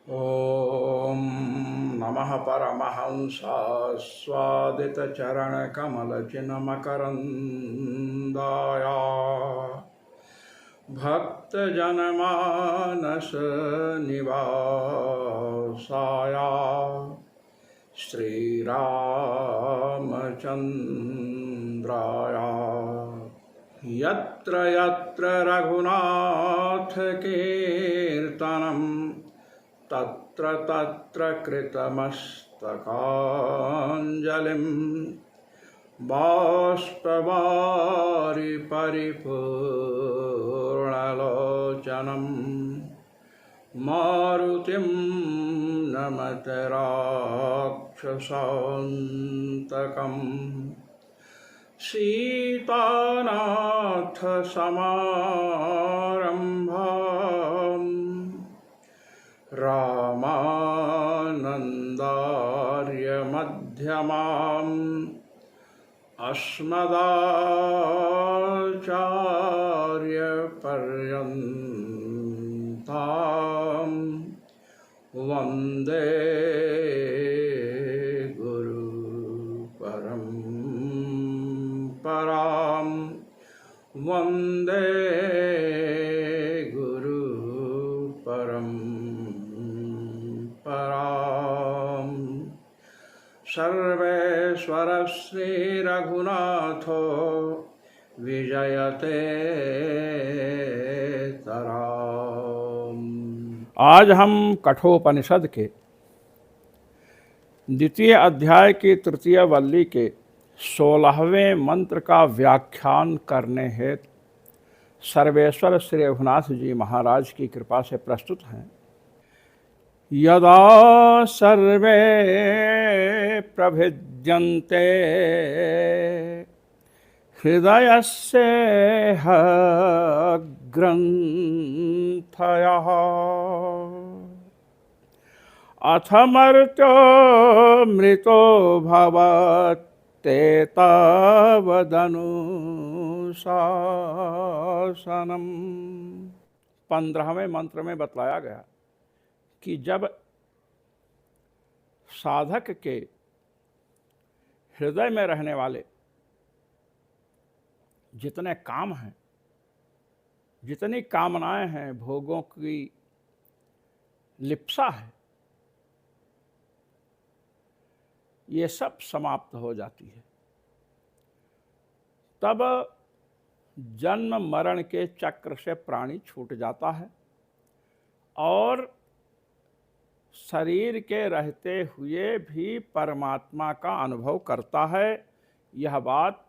ॐ नमः परमहंसास्वादितचरणकमलचिन्मकरन्दाय भक्तजनमानसनिवासाय श्रीरामचन्द्राय यत्र यत्र रघुनाथकीर्तनं तत्र तत्र कृतमस्तकाञ्जलिं बाष्पवारि परिपूर्णलोचनं मारुतिं नमत राक्षसान्तकम् सीतानाथसमारम्भाम् रामानन्दार्यमध्यमाम् अस्मदाचार्यपर्यन्ताम् वन्दे गुरुपरम्पराम् वन्दे गुरुपरम्पराम् सर्वेश्वर श्रीरघुनाथो विजयते तराम। आज हम कठोपनिषद के द्वितीय अध्याय की तृतीय वल्ली के 16वें मंत्र का व्याख्यान करने हेतु सर्वेश्वर श्री रघुनाथ जी महाराज की कृपा से प्रस्तुत हैं। यदा सर्वे प्रभिद्यन्ते हृदयस्य ग्रन्थयः अथ मर्त्यो मृतो भवते तवदनुशासनम्। 15वें मंत्र में बतलाया गया कि जब साधक के हृदय में रहने वाले जितने काम हैं, जितनी कामनाएं हैं, भोगों की लिप्सा है, ये सब समाप्त हो जाती है। तब जन्म मरण के चक्र से प्राणी छूट जाता है और शरीर के रहते हुए भी परमात्मा का अनुभव करता है। यह बात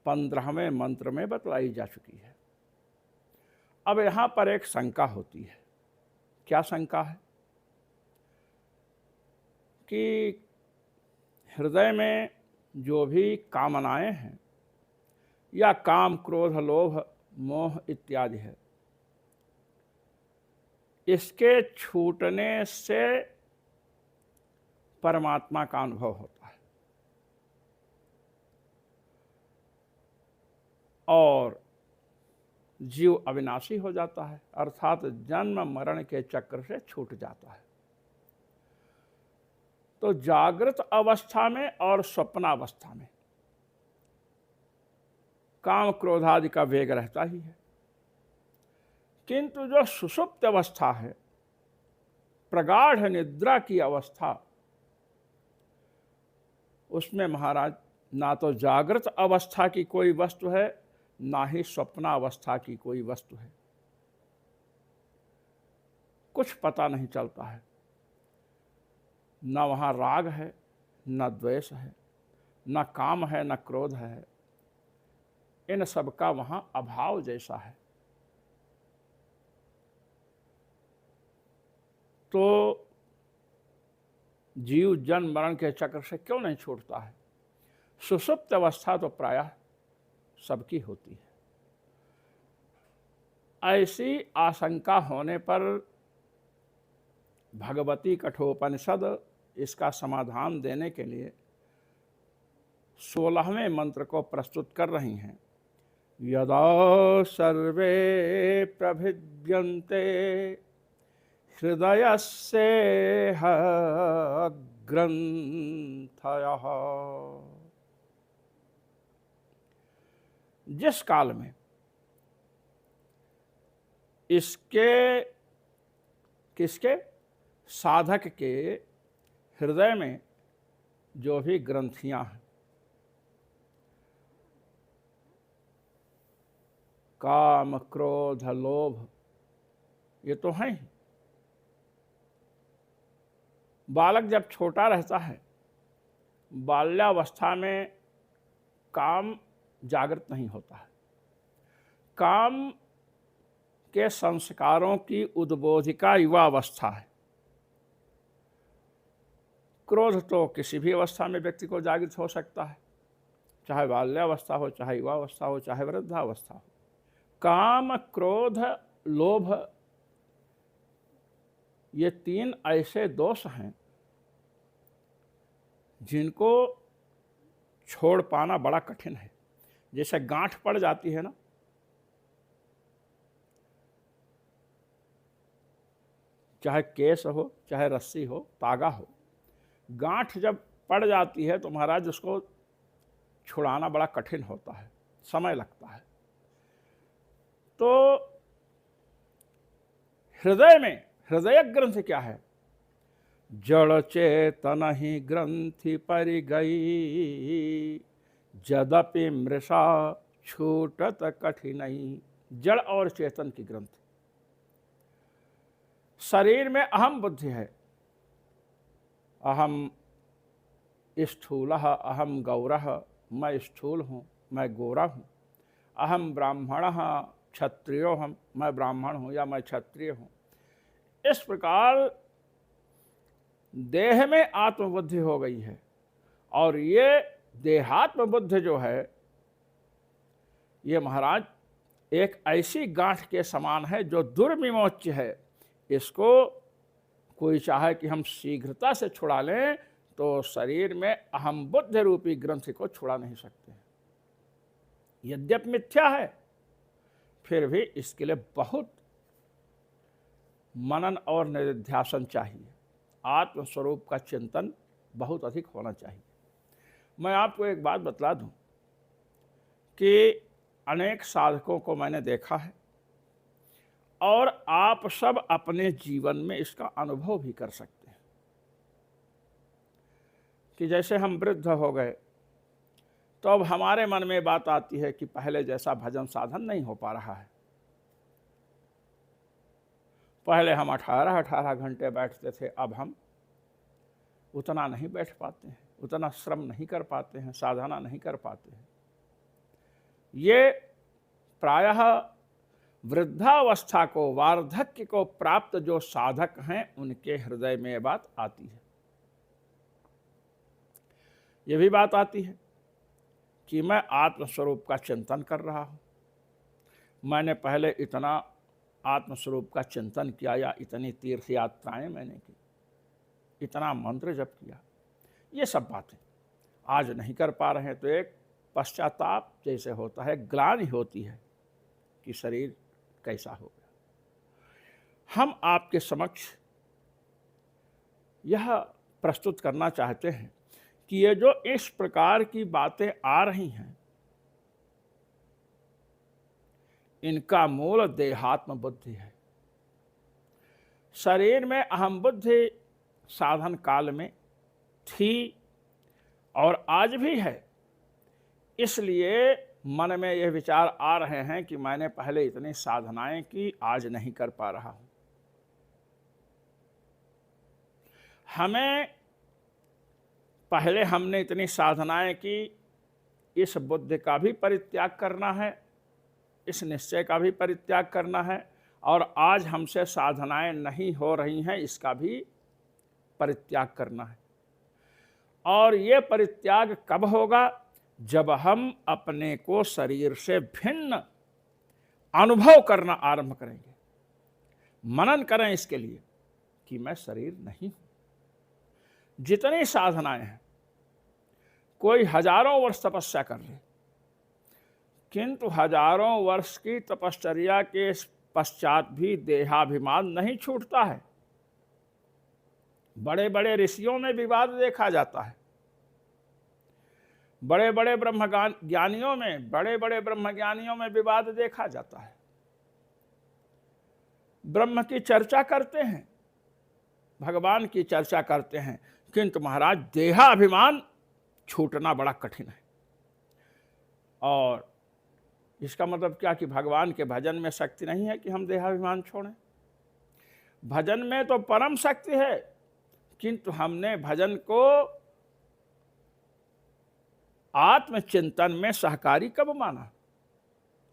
15वें मंत्र में बतलाई जा चुकी है। अब यहाँ पर एक शंका होती है। क्या शंका है? कि हृदय में जो भी कामनाएं हैं या काम, क्रोध, लोभ, मोह इत्यादि है, इसके छूटने से परमात्मा का अनुभव होता है और जीव अविनाशी हो जाता है, अर्थात जन्म मरण के चक्र से छूट जाता है। तो जागृत अवस्था में और स्वप्नावस्था में काम क्रोध आदि का वेग रहता ही है, किंतु जो सुषुप्त अवस्था है, प्रगाढ़ निद्रा की अवस्था, उसमें महाराज ना तो जागृत अवस्था की कोई वस्तु है, ना ही स्वप्नावस्था की कोई वस्तु है। कुछ पता नहीं चलता है। न वहाँ राग है, न द्वेष है, न काम है, न क्रोध है। इन सब का वहाँ अभाव जैसा है। तो जीव जन्म मरण के चक्र से क्यों नहीं छूटता है? सुषुप्त अवस्था तो प्रायः सबकी होती है। ऐसी आशंका होने पर भगवती कठोपनिषद इसका समाधान देने के लिए 16वें मंत्र को प्रस्तुत कर रही हैं। यदा सर्वे प्रभिद्यन्ते हृदयस्य ग्रंथयः। जिस काल में इसके किसके साधक के हृदय में जो भी ग्रंथियां हैं, काम क्रोध लोभ, ये तो हैं ही। बालक जब छोटा रहता है, बाल्यावस्था में काम जागृत नहीं होता है। काम के संस्कारों की उद्बोधिका युवावस्था है। क्रोध तो किसी भी अवस्था में व्यक्ति को जागृत हो सकता है, चाहे बाल्यावस्था हो, चाहे युवावस्था हो, चाहे वृद्धावस्था हो। काम क्रोध लोभ, ये तीन ऐसे दोष हैं जिनको छोड़ पाना बड़ा कठिन है। जैसे गांठ पड़ जाती है ना, चाहे केस हो, चाहे रस्सी हो, तागा हो, गांठ जब पड़ जाती है तो महाराज उसको छुड़ाना बड़ा कठिन होता है, समय लगता है। तो हृदय में, हृदय ग्रंथि क्या है? जड़ चेतन ही ग्रंथि परि गई, जदपि मृषा छूटत कठिनई। जड़ और चेतन की ग्रंथि। शरीर में अहम बुद्धि है, अहम स्थूलः अहम गौरः, मैं स्थूल हूँ, मैं गोरा हूँ। अहम ब्राह्मणः क्षत्रियो हम, मैं ब्राह्मण हूँ या मैं क्षत्रिय हूँ। इस प्रकार देह में आत्मबुद्धि हो गई है। और ये देहात्म बुद्धि जो है, ये महाराज एक ऐसी गांठ के समान है जो दुर्विमोच्य है। इसको कोई चाहे कि हम शीघ्रता से छुड़ा लें तो शरीर में अहम बुद्धि रूपी ग्रंथि को छुड़ा नहीं सकते। यद्यपि मिथ्या है, फिर भी इसके लिए बहुत मनन और निधिध्यासन चाहिए। आत्मस्वरूप का चिंतन बहुत अधिक होना चाहिए। मैं आपको एक बात बतला दूं कि अनेक साधकों को मैंने देखा है और आप सब अपने जीवन में इसका अनुभव भी कर सकते हैं कि जैसे हम वृद्ध हो गए तो अब हमारे मन में बात आती है कि पहले जैसा भजन साधन नहीं हो पा रहा है। पहले हम 18-18 घंटे बैठते थे, अब हम उतना नहीं बैठ पाते हैं, उतना श्रम नहीं कर पाते हैं, साधना नहीं कर पाते हैं। ये प्रायः वृद्धावस्था को, वार्धक्य को प्राप्त जो साधक हैं उनके हृदय में बात आती है। ये भी बात आती है कि मैं आत्मस्वरूप का चिंतन कर रहा हूँ, मैंने पहले इतना आत्मस्वरूप का चिंतन किया या इतनी तीर्थ यात्राएं मैंने की, इतना मंत्र जप किया, ये सब बातें आज नहीं कर पा रहे हैं। तो एक पश्चाताप जैसे होता है, ग्लानि होती है कि शरीर कैसा हो गया। हम आपके समक्ष यह प्रस्तुत करना चाहते हैं कि ये जो इस प्रकार की बातें आ रही हैं, इनका मूल देहात्म बुद्धि है। शरीर में अहम बुद्धि साधन काल में थी और आज भी है, इसलिए मन में यह विचार आ रहे हैं कि मैंने पहले इतनी साधनाएं की, आज नहीं कर पा रहा हूं। पहले हमने इतनी साधनाएं की, इस बुद्धि का भी परित्याग करना है, इस निश्चय का भी परित्याग करना है, और आज हमसे साधनाएं नहीं हो रही हैं, इसका भी परित्याग करना है। और ये परित्याग कब होगा? जब हम अपने को शरीर से भिन्न अनुभव करना आरंभ करेंगे, मनन करें इसके लिए कि मैं शरीर नहीं हूं। जितनी साधनाएं हैं, कोई हजारों वर्ष तपस्या कर ले, किंतु हजारों वर्ष की तपश्चर्या के पश्चात भी देहाभिमान नहीं छूटता है। बड़े बड़े ऋषियों में विवाद देखा जाता है, बड़े बड़े ज्ञानियों में, बड़े बड़े ब्रह्मज्ञानियों में विवाद देखा जाता है। ब्रह्म की चर्चा करते हैं, भगवान की चर्चा करते हैं, किंतु महाराज देहाभिमान छूटना बड़ा कठिन है। और इसका मतलब क्या कि भगवान के भजन में शक्ति नहीं है कि हम देहाभिमान छोड़ें? भजन में तो परम शक्ति है, किंतु हमने भजन को आत्मचिंतन में सहकारी कब माना?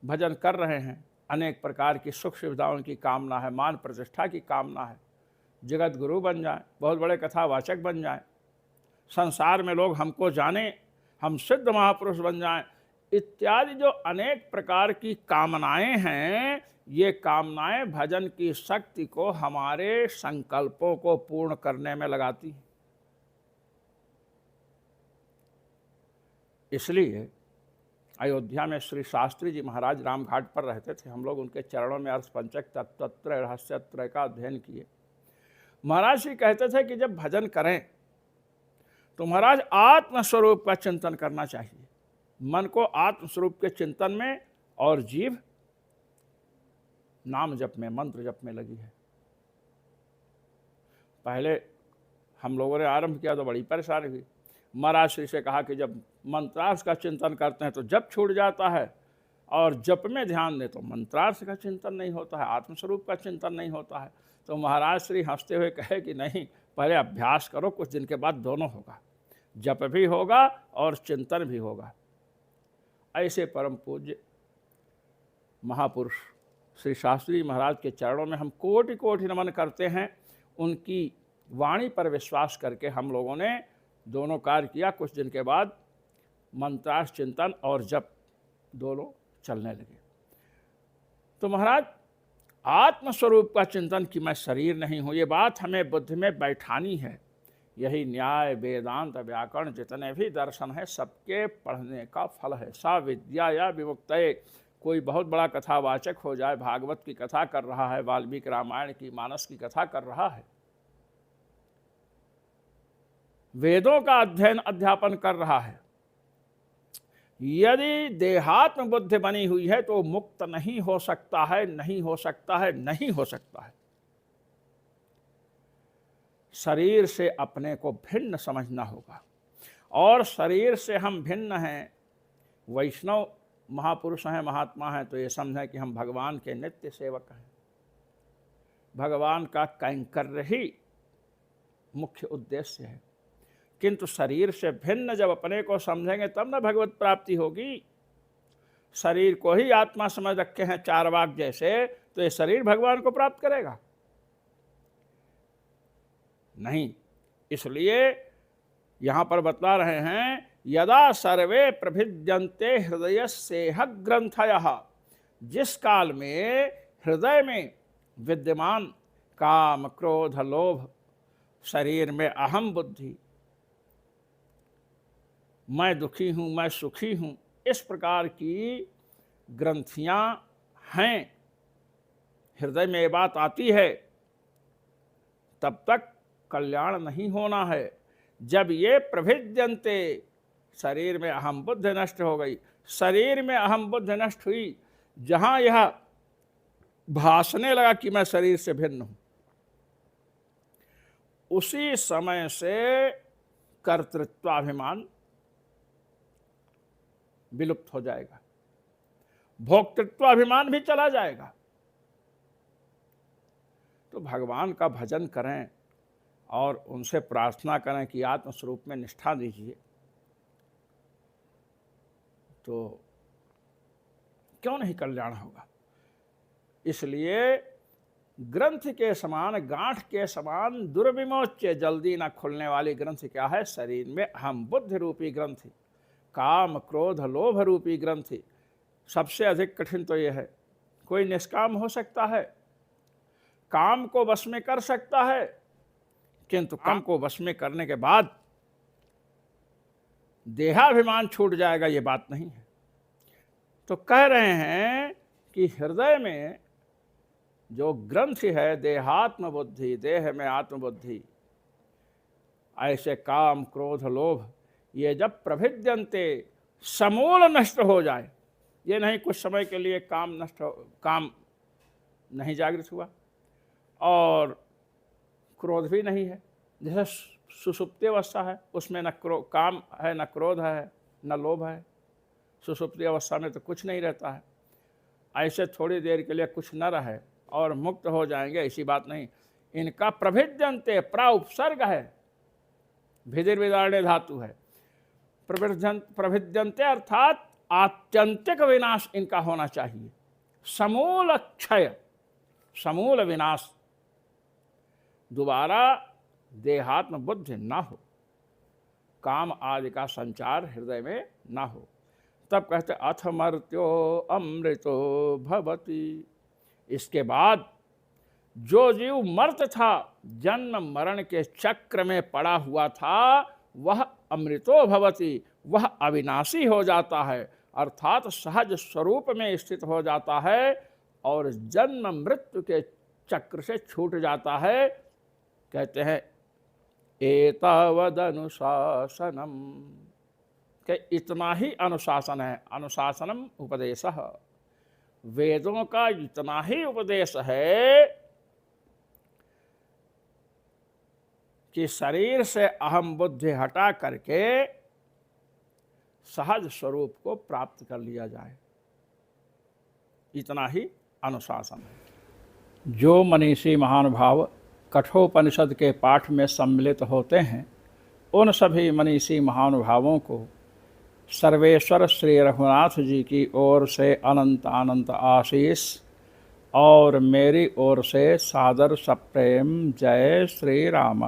भजन कर रहे हैं, अनेक प्रकार की सुख सुविधाओं की कामना है, मान प्रतिष्ठा की कामना है, जगत गुरु बन जाए, बहुत बड़े कथावाचक बन जाए, संसार में लोग हमको जाने, हम सिद्ध महापुरुष बन जाएं, इत्यादि जो अनेक प्रकार की कामनाएं हैं, ये कामनाएं भजन की शक्ति को, हमारे संकल्पों को पूर्ण करने में लगाती हैं। इसलिए अयोध्या में श्री शास्त्री जी महाराज रामघाट पर रहते थे। हम लोग उनके चरणों में अर्थपंचक, तत्वत्रय, रहस्यत्रय का अध्ययन किए। महाराज जी कहते थे कि जब भजन करें तो महाराज आत्मस्वरूप का चिंतन करना चाहिए, मन को आत्मस्वरूप के चिंतन में, और जीभ नाम जप में, मंत्र जप में लगी है। पहले हम लोगों ने आरंभ किया तो बड़ी परेशानी हुई। महाराज श्री से कहा कि जब मंत्रार्थ का चिंतन करते हैं तो जप छूट जाता है, और जप में ध्यान दें तो मंत्रार्थ का चिंतन नहीं होता है, आत्मस्वरूप का चिंतन नहीं होता है। तो महाराज श्री हंसते हुए कहे कि नहीं, पहले अभ्यास करो, कुछ दिन के बाद दोनों होगा, जप भी होगा और चिंतन भी होगा। ऐसे परम पूज्य महापुरुष श्री शास्त्री महाराज के चरणों में हम कोटि कोटि नमन करते हैं। उनकी वाणी पर विश्वास करके हम लोगों ने दोनों कार्य किया। कुछ दिन के बाद मंत्रार्थ, चिंतन और जप दोनों चलने लगे। तो महाराज आत्मस्वरूप का चिंतन कि मैं शरीर नहीं हूँ, ये बात हमें बुद्धि में बैठानी है। यही न्याय, वेदांत, व्याकरण जितने भी दर्शन है, सबके पढ़ने का फल है। सा विद्या या विमुक्तये। कोई बहुत बड़ा कथावाचक हो जाए, भागवत की कथा कर रहा है, वाल्मीकि रामायण की, मानस की कथा कर रहा है, वेदों का अध्ययन अध्यापन कर रहा है, यदि देहात्म बुद्धि बनी हुई है तो मुक्त नहीं हो सकता है, नहीं हो सकता है, नहीं हो सकता है। शरीर से अपने को भिन्न समझना होगा, और शरीर से हम भिन्न हैं, वैष्णव महापुरुष हैं, महात्मा हैं, तो ये समझें कि हम भगवान के नित्य सेवक हैं, भगवान का कैंकर्य ही मुख्य उद्देश्य है। किंतु शरीर से भिन्न जब अपने को समझेंगे तब न भगवत प्राप्ति होगी। शरीर को ही आत्मा समझ रखे हैं चारवाक जैसे, तो ये शरीर भगवान को प्राप्त करेगा नहीं। इसलिए यहां पर बतला रहे हैं, यदा सर्वे प्रभिद्यन्ते हृदयस्येह ग्रंथयः। जिस काल में हृदय में विद्यमान काम, क्रोध, लोभ, शरीर में अहम बुद्धि, मैं दुखी हूँ, मैं सुखी हूँ, इस प्रकार की ग्रंथियाँ हैं, हृदय में ये बात आती है, तब तक कल्याण नहीं होना है। जब ये प्रभिद्यन्ते, शरीर में अहम बुद्धि नष्ट हो गई, शरीर में अहम बुद्धि नष्ट हुई, जहाँ यह भासने लगा कि मैं शरीर से भिन्न हूँ, उसी समय से कर्तृत्वाभिमान विलुप्त हो जाएगा, भोक्तृत्वाभिमान भी चला जाएगा। तो भगवान का भजन करें और उनसे प्रार्थना करें कि आत्मस्वरूप में निष्ठा दीजिए, तो क्यों नहीं कल्याण होगा। इसलिए ग्रंथ के समान, गांठ के समान दुर्विमोच्य, जल्दी ना खुलने वाली ग्रंथ क्या है? शरीर में अहम बुद्धि रूपी ग्रंथि, काम, क्रोध, लोभ रूपी ग्रंथि। सबसे अधिक कठिन तो यह है, कोई निष्काम हो सकता है, काम को वश में कर सकता है, किंतु काम को वश में करने के बाद देहाभिमान छूट जाएगा, ये बात नहीं है। तो कह रहे हैं कि हृदय में जो ग्रंथि है, देहात्म बुद्धि, देह में आत्मबुद्धि, ऐसे काम क्रोध लोभ ये जब प्रभिद्यन्ते समूल नष्ट हो जाए, ये नहीं कुछ समय के लिए काम नहीं जागृत हुआ और क्रोध भी नहीं है, जैसे सुषुप्ति अवस्था है उसमें न काम है, न क्रोध है, न लोभ है। सुषुप्ति अवस्था में तो कुछ नहीं रहता है। ऐसे थोड़ी देर के लिए कुछ न रहे और मुक्त हो जाएंगे, ऐसी बात नहीं। इनका प्रभिद्यन्ते, प्रा उपसर्ग है, भिदिर्विदारणे धातु है। प्रभिद्यन्ते अर्थात आत्यंतिक विनाश इनका होना चाहिए, समूल क्षय, समूल विनाश, दोबारा देहात्म बुद्धि ना हो, काम आदि का संचार हृदय में ना हो। तब कहते अथ मर्त्यो अमृतो भवति। इसके बाद जो जीव मर्त था, जन्म मरण के चक्र में पड़ा हुआ था, वह अमृतो भवति, वह अविनाशी हो जाता है, अर्थात सहज स्वरूप में स्थित हो जाता है और जन्म मृत्यु के चक्र से छूट जाता है। कहते हैं एतावदनुशासनम, कि इतना ही अनुशासन है। अनुशासनम उपदेशः, वेदों का इतना ही उपदेश है कि शरीर से अहम बुद्धि हटा करके सहज स्वरूप को प्राप्त कर लिया जाए, इतना ही अनुशासन है। जो मनीषी महानुभाव कठोपनिषद के पाठ में सम्मिलित होते हैं, उन सभी मनीषी महानुभावों को सर्वेश्वर श्री रघुनाथ जी की ओर से अनंत अनंत आशीष और मेरी ओर से सादर सप्रेम जय श्री राम।